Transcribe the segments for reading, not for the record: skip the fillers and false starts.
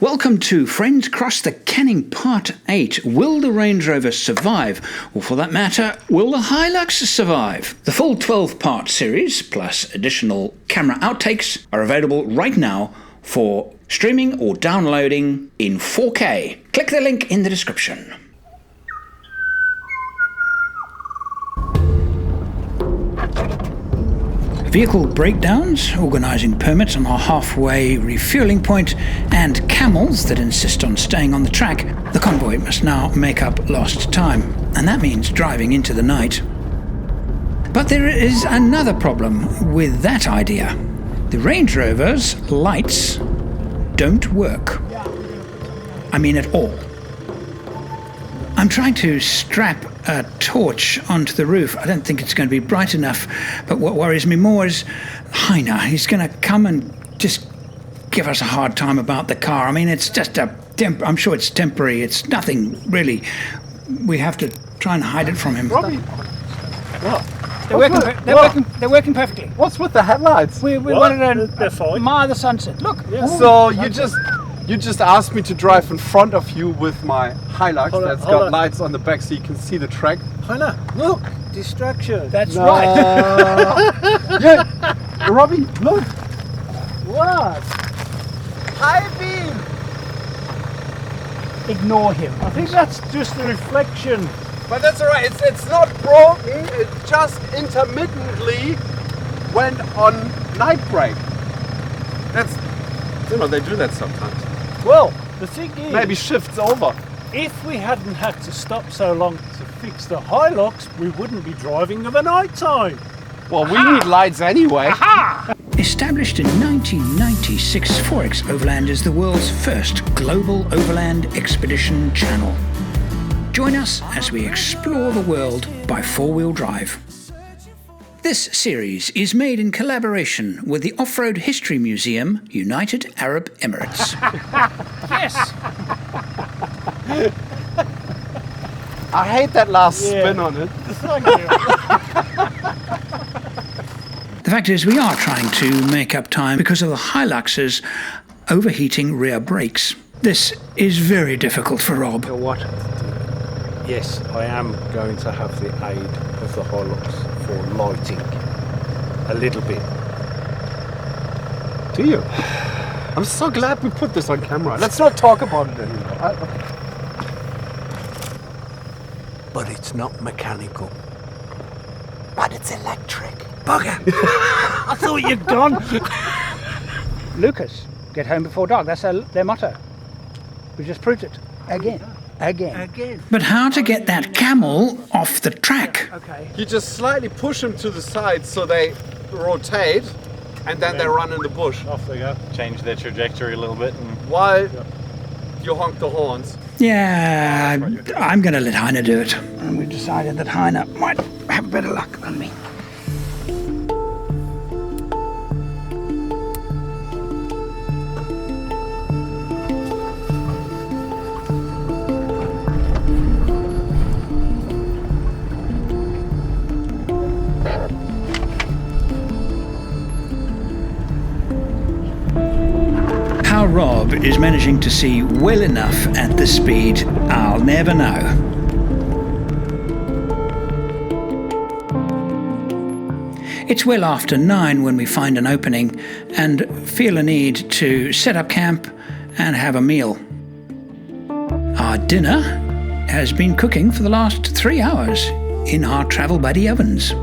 Welcome to Friends Cross the Canning Part 8. Will the Range Rover survive? Or for that matter, will the Hilux survive? The full 12-part series, plus additional camera outtakes, are available right now for streaming or downloading in 4K. Click the link in the description. Vehicle breakdowns, organising permits on our halfway refuelling point, and camels that insist on staying on the track, the convoy must now make up lost time, and that means driving into the night. But there is another problem with that idea. The Range Rover's lights don't work. I mean at all. I'm trying to strap a torch onto the roof. I don't think it's going to be bright enough, but what worries me more is Heiner. He's going to come and just give us a hard time about the car. I mean, it's just I'm sure it's temporary. It's nothing really. We have to try and hide it from him. Robbie, what? They're working perfectly. What's with the headlights? We wanted to admire the sunset. Look. Yeah. So you just asked me to drive in front of you with my Hilux that's got lights on the back so you can see the track. Heiner, look, distraction. That's right. Yeah, Robbie, look. What? High beam. Ignore him. I think that's just a reflection. But that's alright. It's not broken. It just intermittently went on night brake. That's, they do that sometimes. Well, the thing is, maybe shifts over. If we hadn't had to stop so long to fix the Hilux, we wouldn't be driving in the night time. Well, we need lights anyway. Aha! Established in 1996, 4xOverland is the world's first global overland expedition channel. Join us as we explore the world by four-wheel drive. This series is made in collaboration with the Off-Road History Museum, United Arab Emirates. Yes! I hate that last spin on it. Thank you. The fact is, we are trying to make up time because of the Hilux's overheating rear brakes. This is very difficult for Rob. You know what? Yes, I am going to have the aid of the Hilux for lighting a little bit. Do you? I'm so glad we put this on camera. Let's not talk about it anymore. But it's not mechanical. But it's electric. Bugger! I thought you'd gone. Lucas, get home before dark. That's their motto. We just proved it. Again. But how to get that camel off the track? Okay. You just slightly push them to the side so they rotate, and then they run in the bush. Off they go. Change their trajectory a little bit. While you honk the horns. Yeah, I'm going to let Heiner do it. And we've decided that Heiner might have better luck than me. How Rob is managing to see well enough at this speed, I'll never know. It's well after 9 when we find an opening and feel a need to set up camp and have a meal. Our dinner has been cooking for the last 3 hours in our travel buddy ovens.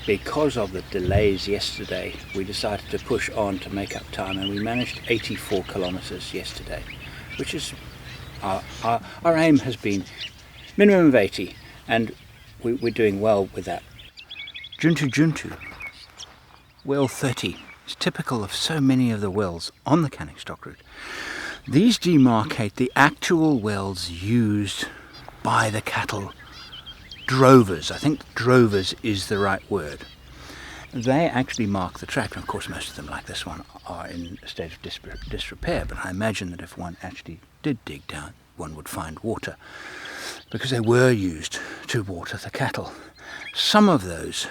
Because of the delays yesterday, we decided to push on to make up time, and we managed 84 kilometres yesterday, which is our aim has been minimum of 80, and we're doing well with that. Juntu, well 30. It's typical of so many of the wells on the canning stock route. These demarcate the actual wells used by the cattle drovers. I think drovers is the right word. They actually mark the track, and of course most of them, like this one, are in a state of disrepair, but I imagine that if one actually did dig down, one would find water, because they were used to water the cattle. Some of those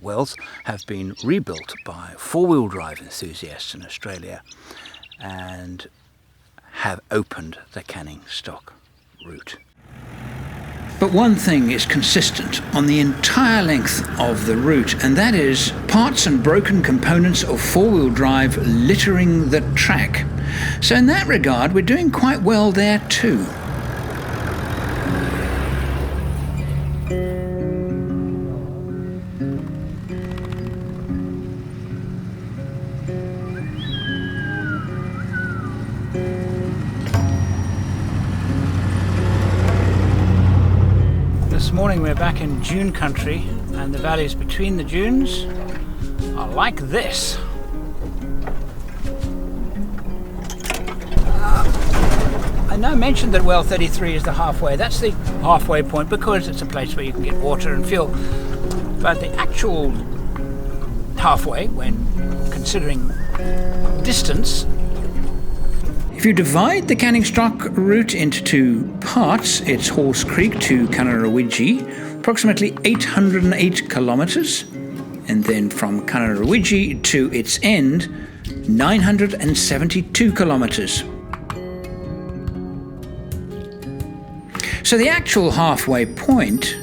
wells have been rebuilt by four-wheel drive enthusiasts in Australia and have opened the Canning Stock route. But one thing is consistent on the entire length of the route, and that is parts and broken components of four-wheel drive littering the track. So in that regard, we're doing quite well there too. This morning we're back in dune country, and the valleys between the dunes are like this. I know I mentioned that well 33 is the halfway. That's the halfway point because it's a place where you can get water and fuel. But the actual halfway, when considering distance, if you divide the Canning Stock route into two parts, it's Horse Creek to Kannarawidgee, approximately 808 kilometres, and then from Kannarawidgee to its end, 972 kilometres. So the actual halfway point,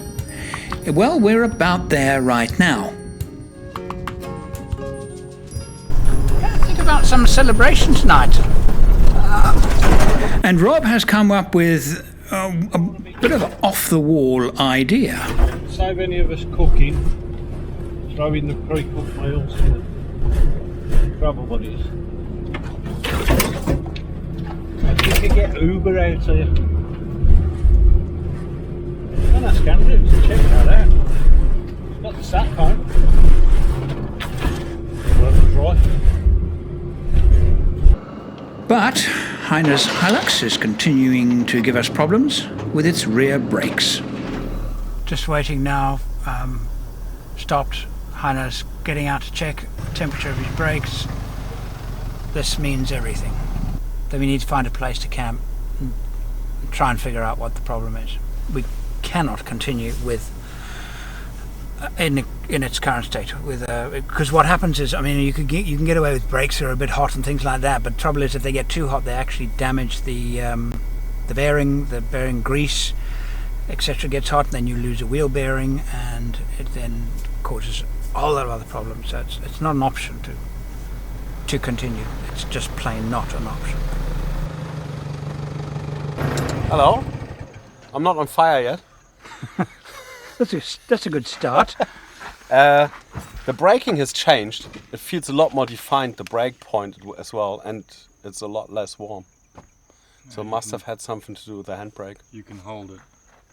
well, we're about there right now. Think about some celebration tonight. And Rob has come up with a bit of an off-the-wall idea. Save any of us cooking, throw in the pre-cooked meals and the travel buddies. If you could get Uber out here. And that's Andrew to check that out. It's got the sat phone. Works right. But Heiner's Hilux is continuing to give us problems with its rear brakes. Just waiting now, stopped. Heiner's getting out to check the temperature of his brakes. This means everything. Then we need to find a place to camp and try and figure out what the problem is. We cannot continue with in its current state with because what happens is, I mean, you can get away with brakes that are a bit hot and things like that, but the trouble is if they get too hot they actually damage the bearing grease, etc. gets hot, and then you lose a wheel bearing and it then causes a whole lot of other problems. So it's not an option to continue. It's just plain not an option. Hello? I'm not on fire yet. That's a good start. The braking has changed. It feels a lot more defined, the brake point as well, and it's a lot less warm. So it must have had something to do with the handbrake. You can hold it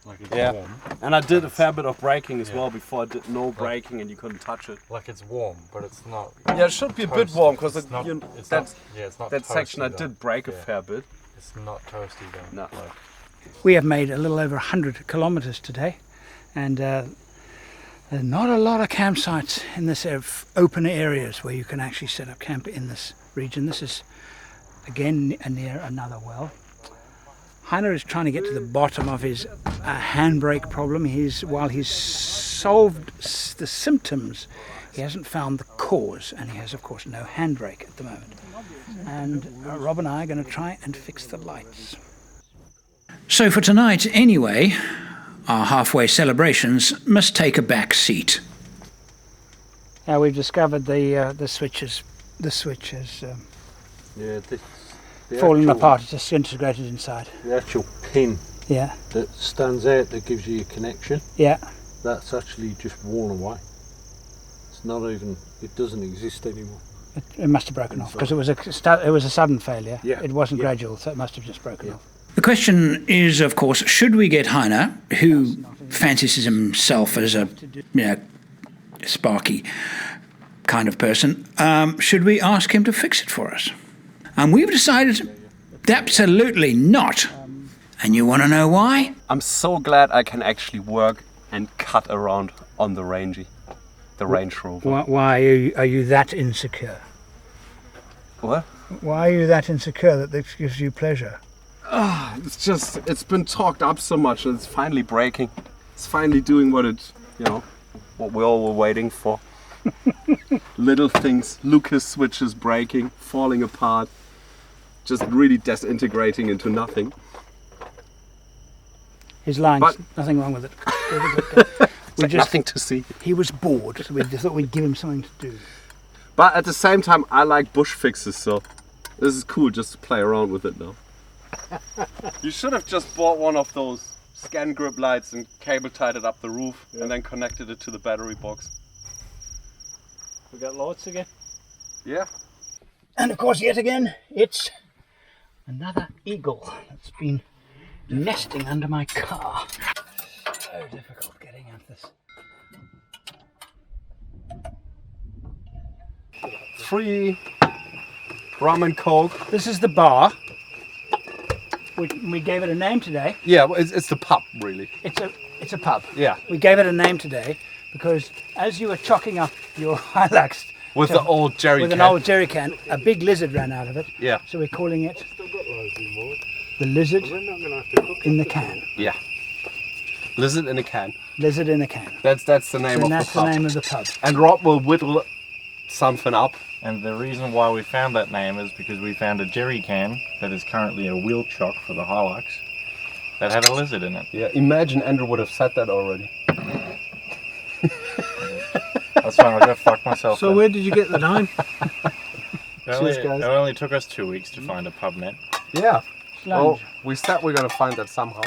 like it's warm. And I did a fair bit of braking as well before. I did no braking and you couldn't touch it. like it's warm, but it's not. Yeah, it should be a bit warm because it's not that section I did brake a fair bit. It's not toasty though. No. Like, We have made a little over 100 kilometres today, and there's not a lot of campsites in this open areas where you can actually set up camp in this region. This is again near another well. Heiner is trying to get to the bottom of his handbrake problem. While he's solved the symptoms, he hasn't found the cause, and he has of course no handbrake at the moment. And Rob and I are going to try and fix the lights. So for tonight anyway, our halfway celebrations must take a back seat. Now we've discovered the switches. The switch has fallen apart. It's disintegrated inside. The actual pin Yeah. that stands out that gives you your connection, Yeah. that's actually just worn away. It's not even, it doesn't exist anymore. It must have broken off because it was a sudden failure. Yeah. It wasn't gradual, so it must have just broken off. The question is, of course, should we get Heiner, who fancies himself as a sparky kind of person, should we ask him to fix it for us? And we've decided absolutely not. And you want to know why? I'm so glad I can actually work and cut around on the Range Rover. Why are you that insecure? What? Why are you that insecure that this gives you pleasure? It's been talked up so much and it's finally breaking. It's finally doing what it you know, what we all were waiting for. Little things, Lucas switches breaking, falling apart, just really disintegrating into nothing. His lines, But- nothing wrong with it. Nothing to see. He was bored, so we just thought we'd give him something to do. But at the same time, I like bush fixes, so this is cool just to play around with it now. You should have just bought one of those scan grip lights and cable tied it up the roof and then connected it to the battery box. We got lights again. Yeah. And of course, yet again, it's another eagle that's been nesting under my car. So difficult getting at this. 3 rum and coke. This is the bar. We gave it a name today. Yeah, it's the pub, really. It's a pub. Yeah. We gave it a name today because as you were chalking up your Hilux With the old jerry with can. an old jerry can, a big lizard ran out of it. Yeah. So we're calling it Still got loads more. the lizard We're not going to have to cook in the can. Yeah. Lizard in a can. Lizard in a can. That's the name And of that's the the pub. name of the pub. And Rob will whittle something up. And the reason why we found that name is because we found a jerry can that is currently a wheel chock for the Hilux that had a lizard in it. Yeah, imagine Andrew would have said that already. That's fine, I'll go fuck myself. So then. where did you get the name? It guys. only took us 2 weeks to find a pub net. Yeah. Well, Slunge. we said we're gonna find that somehow.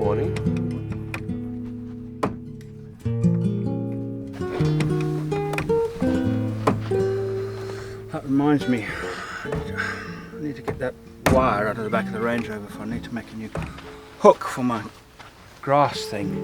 Morning. That reminds me, I need to get that wire out of the back of the Range Rover if I need to make a new hook for my grass thing.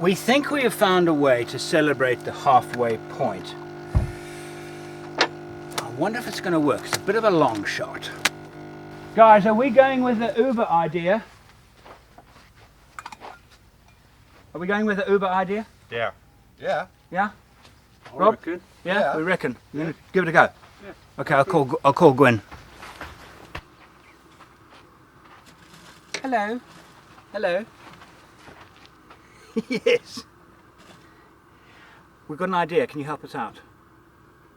We think we have found a way to celebrate the halfway point. I wonder if it's going to work. It's a bit of a long shot. Guys, are we going with the Uber idea? Are we going with the Uber idea? Yeah. Yeah. Yeah? I Rob? reckon. Yeah, Yeah. we reckon. We're going to give it a go. Okay, I'll call Gwen. Hello. Hello. Yes. We've got an idea. Can you help us out?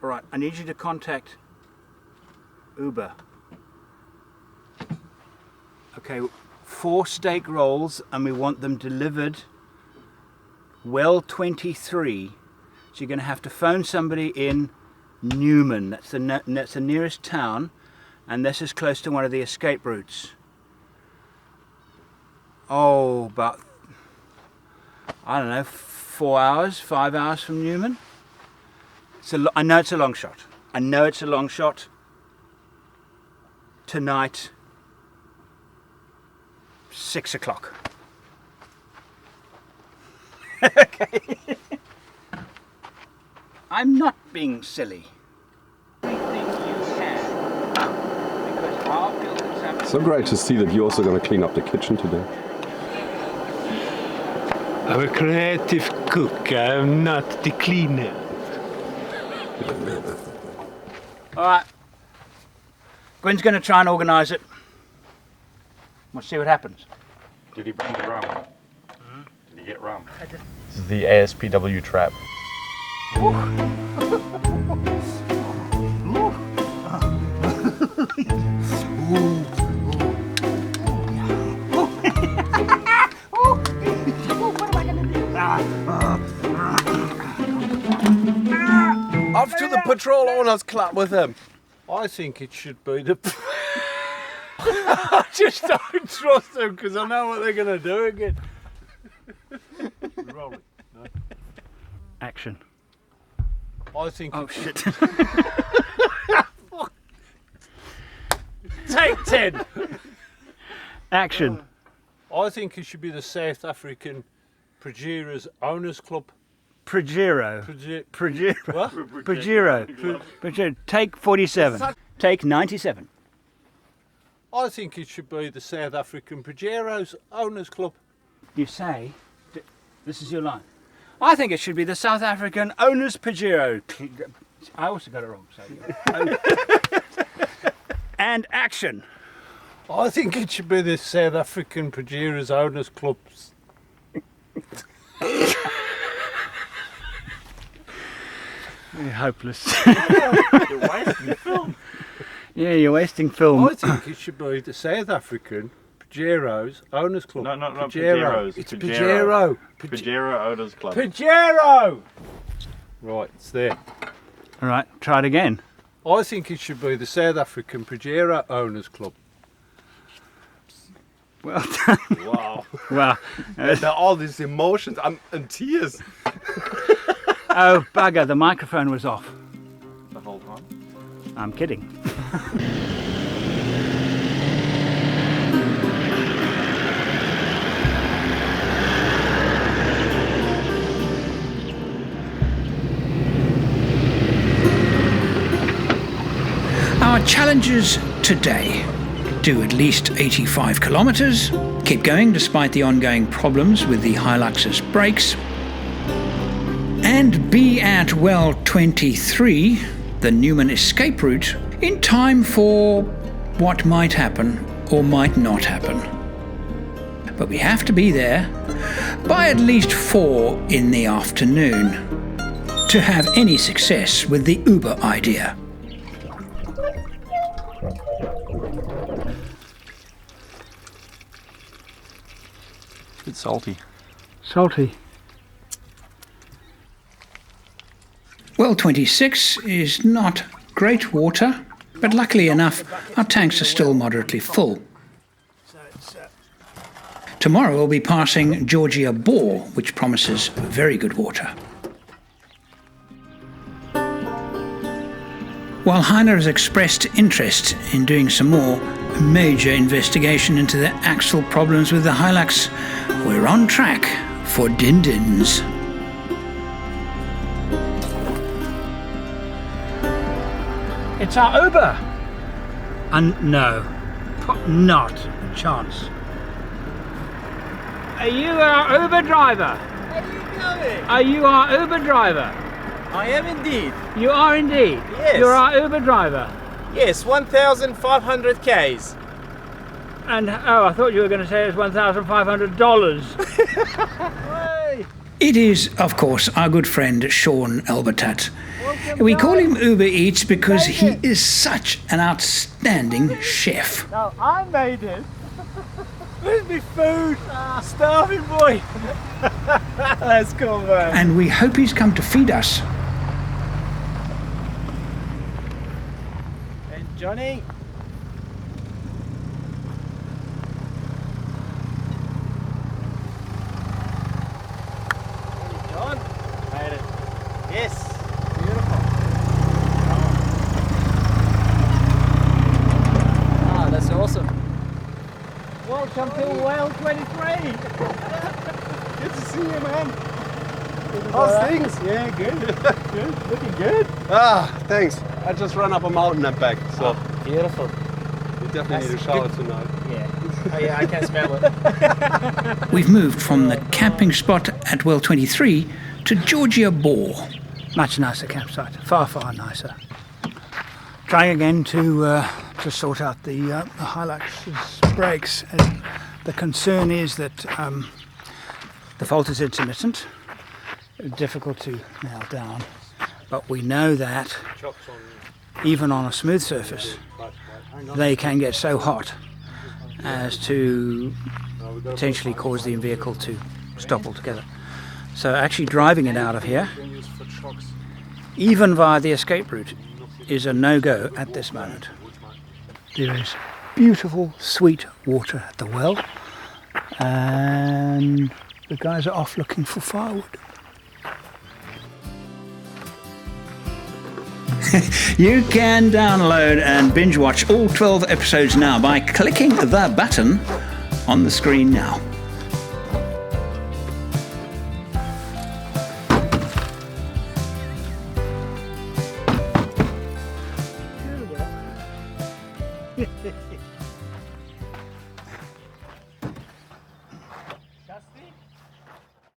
All right. I need you to contact Uber. Okay. 4 steak rolls, and we want them delivered well 23. So you're going to have to phone somebody in Newman. That's the nearest town, and this is close to one of the escape routes. Oh, about, I don't know, 4 hours, 5 hours from Newman. I know it's a long shot. I know it's a long shot. Tonight, 6 o'clock. Okay. I'm not being silly. Everything you can, because our buildings have. So great to see that you're also gonna clean up the kitchen today. I'm a creative cook, I'm not the cleaner. All right. Gwen's going to try and organise it. We'll see what happens. Did he bring the rum? Did he get rum? This is the ASPW trap. Off to the patrol owners club with him. I think it should be the... I just don't trust them because I know what they're going to do again. Roll it. No. Action. I think Oh shit. Take 10. Action. I think it should be the South African Progero's Owners Club. Progero. Progero. What? Progero. Take 47. Take 97. I think it should be the South African Progero's Owners Club. You say, this is your line. I think it should be the South African Owners Pajero. I also got it wrong. So. And action. I think it should be the South African Progero's Owners Clubs. You're hopeless. You're wasting film. Yeah, you're wasting film. I think it should be the South African Pajero's Owners Club. No, not Pajero. Pajero's. It's Pajero. Pajero Owners Club. Pajero! Right, it's there. All right, try it again. I think it should be the South African Pajero Owners Club. Well done. Wow. Well, There are all these emotions. I'm in tears. oh bugger, the microphone was off. The whole time. I'm kidding. Our challenges today: do at least 85 kilometers, keep going despite the ongoing problems with the Hilux's brakes, and be at well 23, the Newman escape route, in time for what might happen or might not happen. But we have to be there by at least 4 in the afternoon to have any success with the Uber idea. It's salty. Salty. Well 26 is not great water, but luckily enough our tanks are still moderately full. Tomorrow we'll be passing Georgia Bore, which promises very good water. While Heiner has expressed interest in doing some more major investigation into the axle problems with the Hilux, we're on track for din-dins. It's our Uber! No, not a chance. Are you our Uber driver? Are you going? Are you our Uber driver? I am indeed. You are indeed. Yes. You're our Uber driver. Yes, 1,500 Ks. And oh, I thought you were going to say it's $1,500. It is, of course, our good friend Sean Elbertat. We call him Uber Eats because he is such an outstanding chef. No, I made it. Where's my food? Starving boy. That's cool, man. And we hope he's come to feed us. And Johnny. John. Made it. Yes. Beautiful. Ah, that's awesome. Welcome to Whale 23. Good to see you, man. How's things? Yeah, good. Good. Looking good. Ah, thanks. I just ran up a mountain and back, so Beautiful. you definitely need a shower tonight. Yeah. Oh yeah, I can smell it. We've moved from the camping spot at Well 23 to Georgia Bore. Much nicer campsite, far, far nicer. Trying again to sort out the Hilux's brakes. And the concern is that the fault is intermittent, difficult to nail down, but we know that even on a smooth surface they can get so hot as to potentially cause the vehicle to stop altogether. So actually driving it out of here, even via the escape route, is a no-go at this moment. There is beautiful, sweet water at the well, and the guys are off looking for firewood. You can download and binge watch all 12 episodes now by clicking the button on the screen now.